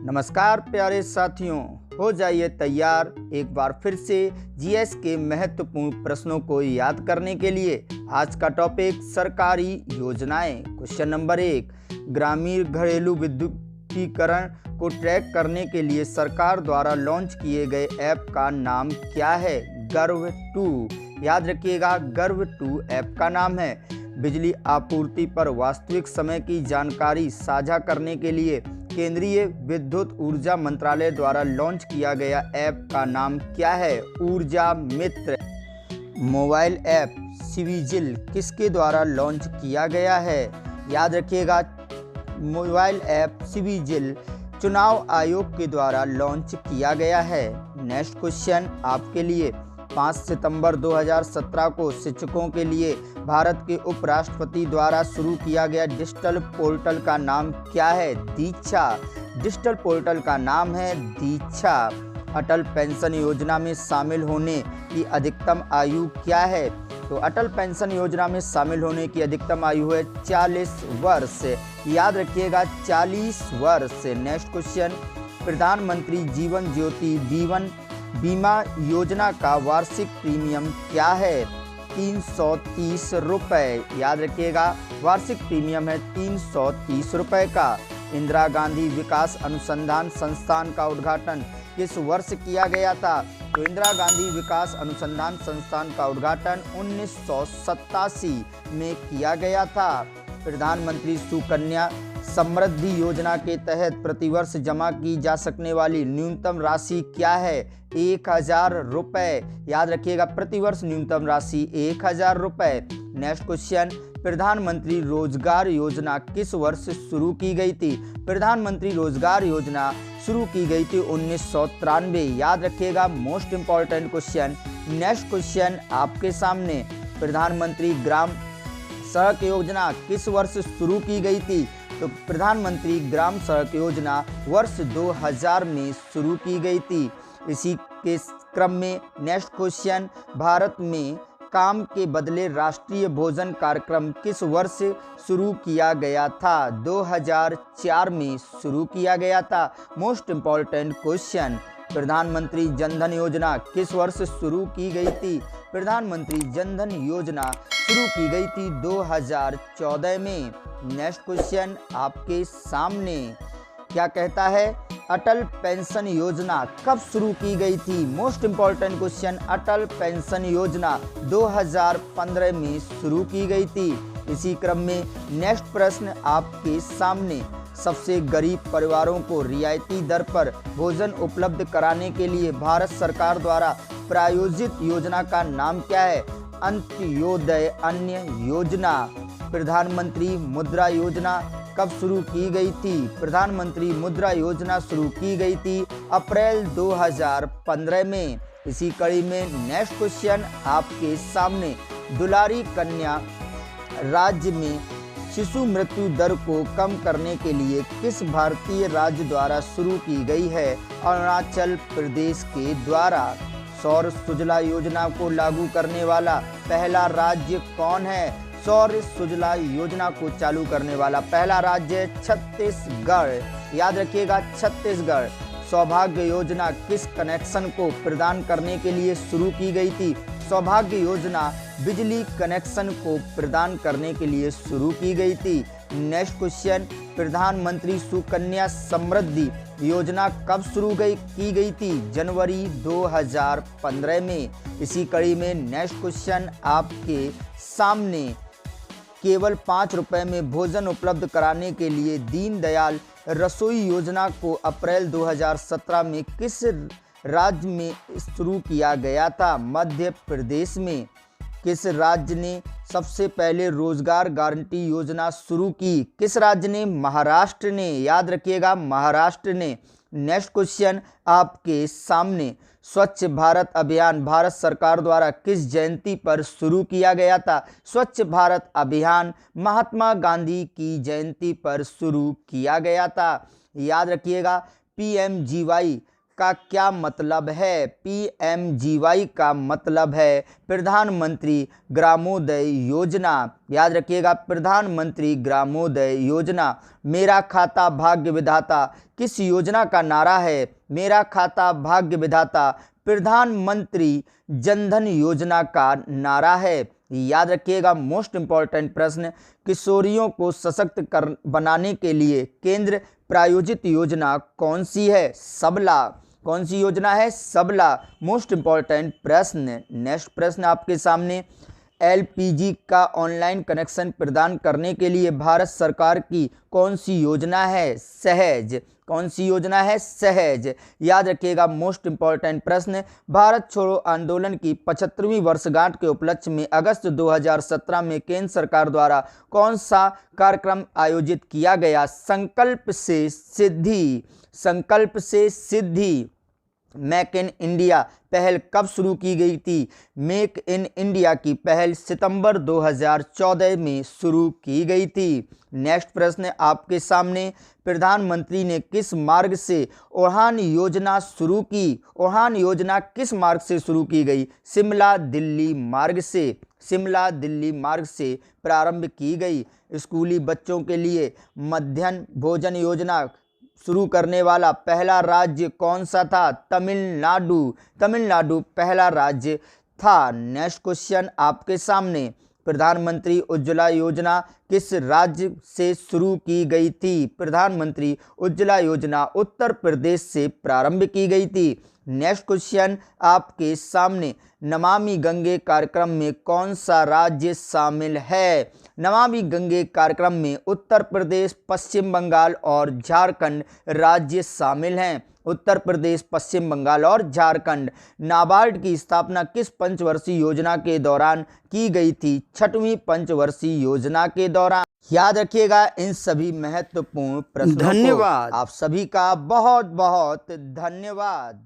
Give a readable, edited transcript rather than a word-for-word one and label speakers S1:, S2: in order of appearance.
S1: नमस्कार प्यारे साथियों, हो जाइए तैयार एक बार फिर से जीएस के महत्वपूर्ण प्रश्नों को याद करने के लिए। आज का टॉपिक सरकारी योजनाएं। क्वेश्चन नंबर 1, ग्रामीण घरेलू विद्युतीकरण को ट्रैक करने के लिए सरकार द्वारा लॉन्च किए गए ऐप का नाम क्या है? गर्व 2। याद रखिएगा, गर्व 2 ऐप का नाम है। बिजली आपूर्ति पर वास्तविक समय की जानकारी साझा करने के लिए केंद्रीय विद्युत ऊर्जा मंत्रालय द्वारा लॉन्च किया गया ऐप का नाम क्या है? ऊर्जा मित्र। मोबाइल ऐप सिविजिल किसके द्वारा लॉन्च किया गया है? याद रखिएगा, मोबाइल ऐप सिविजिल चुनाव आयोग के द्वारा लॉन्च किया गया है। नेक्स्ट क्वेश्चन आपके लिए, 5 सितंबर 2017 को शिक्षकों के लिए भारत के उपराष्ट्रपति द्वारा शुरू किया गया डिजिटल पोर्टल का नाम क्या है? दीक्षा। डिजिटल पोर्टल का नाम है दीक्षा। अटल पेंशन योजना में शामिल होने की अधिकतम आयु क्या है? तो अटल पेंशन योजना में शामिल होने की अधिकतम आयु है 40 वर्ष। याद रखिएगा, 40 वर्ष। नेक्स्ट क्वेश्चन, प्रधानमंत्री जीवन ज्योति बीमा योजना का वार्षिक प्रीमियम क्या है? 330 रुपये। याद रखिएगा, वार्षिक प्रीमियम है 330 रुपये का। इंदिरा गांधी विकास अनुसंधान संस्थान का उद्घाटन किस वर्ष किया गया था? तो इंदिरा गांधी विकास अनुसंधान संस्थान का उद्घाटन 1987 में किया गया था। प्रधानमंत्री सुकन्या समृद्धि योजना के तहत प्रतिवर्ष जमा की जा सकने वाली न्यूनतम राशि क्या है? 1000 रुपये। याद रखिएगा, प्रतिवर्ष न्यूनतम राशि 1000 रुपये। नेक्स्ट क्वेश्चन, प्रधानमंत्री रोजगार योजना किस वर्ष शुरू की गई थी? प्रधानमंत्री रोजगार योजना शुरू की गई थी 1993। याद रखिएगा, most important question. Next question आपके सामने, प्रधानमंत्री ग्राम सड़क योजना किस वर्ष शुरू की गई थी? तो प्रधानमंत्री ग्राम सड़क योजना वर्ष 2000 में शुरू की गई थी। इसी के क्रम में नेक्स्ट क्वेश्चन, भारत में काम के बदले राष्ट्रीय भोजन कार्यक्रम किस वर्ष शुरू किया गया था? 2004 में शुरू किया गया था। मोस्ट इम्पॉर्टेंट क्वेश्चन, प्रधानमंत्री जनधन योजना किस वर्ष शुरू की गई थी? प्रधानमंत्री जनधन योजना शुरू की गई थी 2014 में। नेक्स्ट क्वेश्चन आपके सामने क्या कहता है? अटल पेंशन योजना कब शुरू की गई थी? मोस्ट इंपॉर्टेंट क्वेश्चन, अटल पेंशन योजना 2015 में शुरू की गई थी। इसी क्रम में नेक्स्ट प्रश्न आपके सामने, सबसे गरीब परिवारों को रियायती दर पर भोजन उपलब्ध कराने के लिए भारत सरकार द्वारा प्रायोजित योजना का नाम क्या है? अंत्योदय अन्न योजना। प्रधानमंत्री मुद्रा योजना कब शुरू की गई थी? प्रधानमंत्री मुद्रा योजना शुरू की गई थी अप्रैल 2015 में। इसी कड़ी में नेक्स्ट क्वेश्चन आपके सामने, दुलारी कन्या राज्य में शिशु मृत्यु दर को कम करने के लिए किस भारतीय राज्य द्वारा शुरू की गई है? अरुणाचल प्रदेश के द्वारा। सौर सुजला योजना को लागू करने वाला पहला राज्य कौन है? सौर सुजला योजना को चालू करने वाला पहला राज्य छत्तीसगढ़। याद रखिएगा, छत्तीसगढ़। सौभाग्य योजना किस कनेक्शन को प्रदान करने के लिए शुरू की गई थी? सौभाग्य योजना बिजली कनेक्शन को प्रदान करने के लिए शुरू की गई थी। नेक्स्ट क्वेश्चन, प्रधानमंत्री सुकन्या समृद्धि योजना कब शुरू की गई थी? जनवरी 2015 में। इसी कड़ी में नेक्स्ट क्वेश्चन आपके सामने, केवल 5 रुपए में भोजन उपलब्ध कराने के लिए दीनदयाल रसोई योजना को अप्रैल 2017 में किस राज्य में शुरू किया गया था? मध्य प्रदेश में। किस राज्य ने सबसे पहले रोजगार गारंटी योजना शुरू की? किस राज्य ने? महाराष्ट्र ने। याद रखिएगा, महाराष्ट्र ने। नेक्स्ट क्वेश्चन आपके सामने, स्वच्छ भारत अभियान भारत सरकार द्वारा किस जयंती पर शुरू किया गया था? स्वच्छ भारत अभियान महात्मा गांधी की जयंती पर शुरू किया गया था। याद रखिएगा, PMGY का क्या मतलब है? PMGY का मतलब है प्रधानमंत्री ग्रामोदय योजना। याद रखिएगा, प्रधानमंत्री ग्रामोदय योजना। मेरा खाता भाग्य विधाता किस योजना का नारा है? मेरा खाता भाग्य विधाता प्रधानमंत्री जनधन योजना का नारा है। याद रखिएगा, मोस्ट इंपॉर्टेंट प्रश्न, किशोरियों को सशक्त बनाने के लिए केंद्र प्रायोजित योजना कौन सी है? सबला। कौन सी योजना है? सबला। मोस्ट इंपॉर्टेंट प्रश्न। नेक्स्ट प्रश्न आपके सामने, LPG का ऑनलाइन कनेक्शन प्रदान करने के लिए भारत सरकार की कौन सी योजना है? सहज। कौन सी योजना है? सहज। याद रखिएगा, मोस्ट इंपॉर्टेंट प्रश्न, भारत छोड़ो आंदोलन की 75वीं वर्षगांठ के उपलक्ष्य में अगस्त 2017 में केंद्र सरकार द्वारा कौन सा कार्यक्रम आयोजित किया गया? संकल्प से सिद्धि। संकल्प से सिद्धि। मेक इन इंडिया पहल कब शुरू की गई थी? मेक इन इंडिया की पहल सितंबर 2014 में शुरू की गई थी। नेक्स्ट प्रश्न आपके सामने, प्रधानमंत्री ने किस मार्ग से उड़ान योजना शुरू की? उड़ान योजना किस मार्ग से शुरू की गई? शिमला दिल्ली मार्ग से। शिमला दिल्ली मार्ग से प्रारंभ की गई। स्कूली बच्चों के लिए मध्याह्न भोजन योजना शुरू करने वाला पहला राज्य कौन सा था? तमिलनाडु। तमिलनाडु पहला राज्य था। नेक्स्ट क्वेश्चन आपके सामने, प्रधानमंत्री उज्ज्वला योजना किस राज्य से शुरू की गई थी? प्रधानमंत्री उज्ज्वला योजना उत्तर प्रदेश से प्रारंभ की गई थी। नेक्स्ट क्वेश्चन आपके सामने, नमामि गंगे कार्यक्रम में कौन सा राज्य शामिल है? नमामि गंगे कार्यक्रम में उत्तर प्रदेश, पश्चिम बंगाल और झारखंड राज्य शामिल हैं। उत्तर प्रदेश, पश्चिम बंगाल और झारखंड। नाबार्ड की स्थापना किस पंचवर्षीय योजना के दौरान की गई थी? 6वीं पंचवर्षीय योजना के दौरान। याद रखिएगा इन सभी महत्वपूर्ण प्रश्नों को।
S2: धन्यवाद।
S1: आप सभी का बहुत बहुत धन्यवाद।